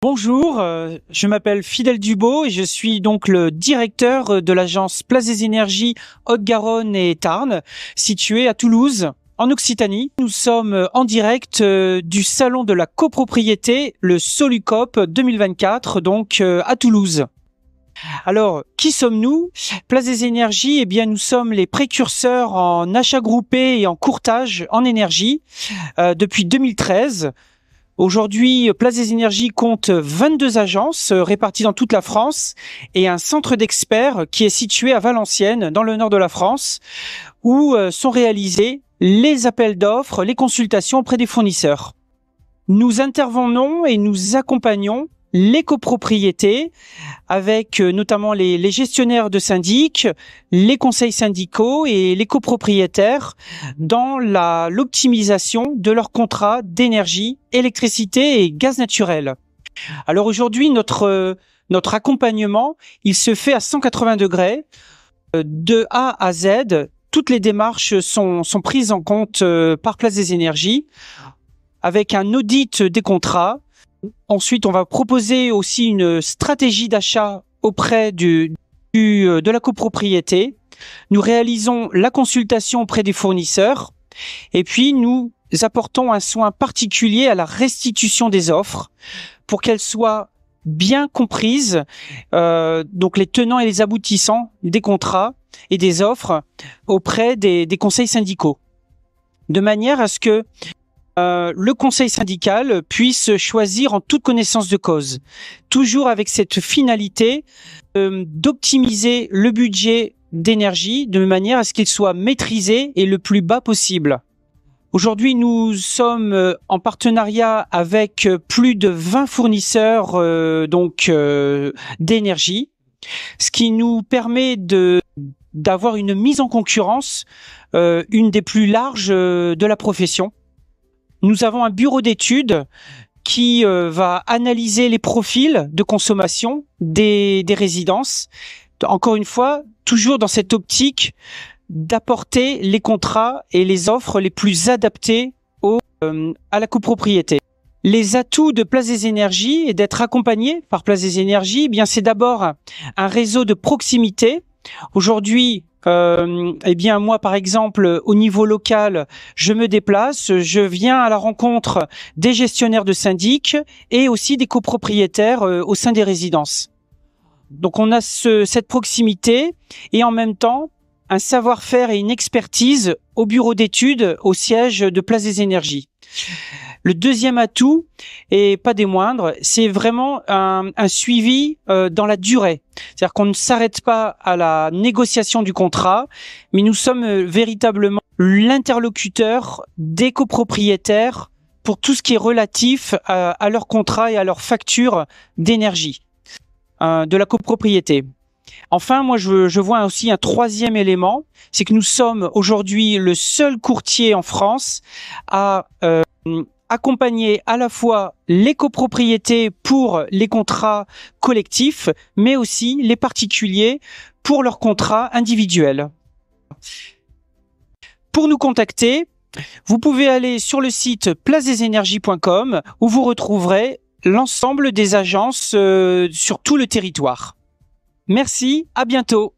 Bonjour, je m'appelle Fidèle Dubo et je suis donc le directeur de l'agence Place des Énergies Haute-Garonne et Tarn, située à Toulouse, en Occitanie. Nous sommes en direct du salon de la copropriété, le Solucop 2024, donc à Toulouse. Alors, qui sommes-nous? Place des Énergies, eh bien, nous sommes les précurseurs en achat groupé et en courtage en énergie depuis 2013. Aujourd'hui, Place des Énergies compte 22 agences réparties dans toute la France et un centre d'experts qui est situé à Valenciennes, dans le nord de la France, où sont réalisés les appels d'offres, les consultations auprès des fournisseurs. Nous intervenons et nous accompagnons les copropriétés avec notamment les gestionnaires de syndics, les conseils syndicaux et les copropriétaires dans l'optimisation de leurs contrats d'énergie, électricité et gaz naturel. Alors aujourd'hui, notre accompagnement, il se fait à 180 degrés, de A à Z. Toutes les démarches sont prises en compte par Place des Énergies avec un audit des contrats. Ensuite, on va proposer aussi une stratégie d'achat auprès de la copropriété. Nous réalisons la consultation auprès des fournisseurs et puis nous apportons un soin particulier à la restitution des offres pour qu'elles soient bien comprises, donc les tenants et les aboutissants des contrats et des offres auprès des conseils syndicaux, de manière à ce que le conseil syndical puisse choisir en toute connaissance de cause, toujours avec cette finalité d'optimiser le budget d'énergie de manière à ce qu'il soit maîtrisé et le plus bas possible. Aujourd'hui, nous sommes en partenariat avec plus de 20 fournisseurs d'énergie, ce qui nous permet d'avoir une mise en concurrence, une des plus larges de la profession. Nous avons un bureau d'études qui va analyser les profils de consommation des résidences. Encore une fois, toujours dans cette optique d'apporter les contrats et les offres les plus adaptés à la copropriété. Les atouts de Place des Énergies et d'être accompagné par Place des Énergies, eh bien c'est d'abord un réseau de proximité. Aujourd'hui, eh bien moi par exemple au niveau local, je me déplace, je viens à la rencontre des gestionnaires de syndics et aussi des copropriétaires au sein des résidences. Donc on a cette proximité et en même temps un savoir-faire et une expertise au bureau d'études au siège de Place des Énergies. Le deuxième atout, et pas des moindres, c'est vraiment un suivi dans la durée. C'est-à-dire qu'on ne s'arrête pas à la négociation du contrat, mais nous sommes véritablement l'interlocuteur des copropriétaires pour tout ce qui est relatif à leur contrat et à leur facture d'énergie de la copropriété. Enfin, moi, je vois aussi un troisième élément, c'est que nous sommes aujourd'hui le seul courtier en France à accompagner à la fois les copropriétés pour les contrats collectifs, mais aussi les particuliers pour leurs contrats individuels. Pour nous contacter, vous pouvez aller sur le site placedesenergies.com où vous retrouverez l'ensemble des agences sur tout le territoire. Merci, à bientôt.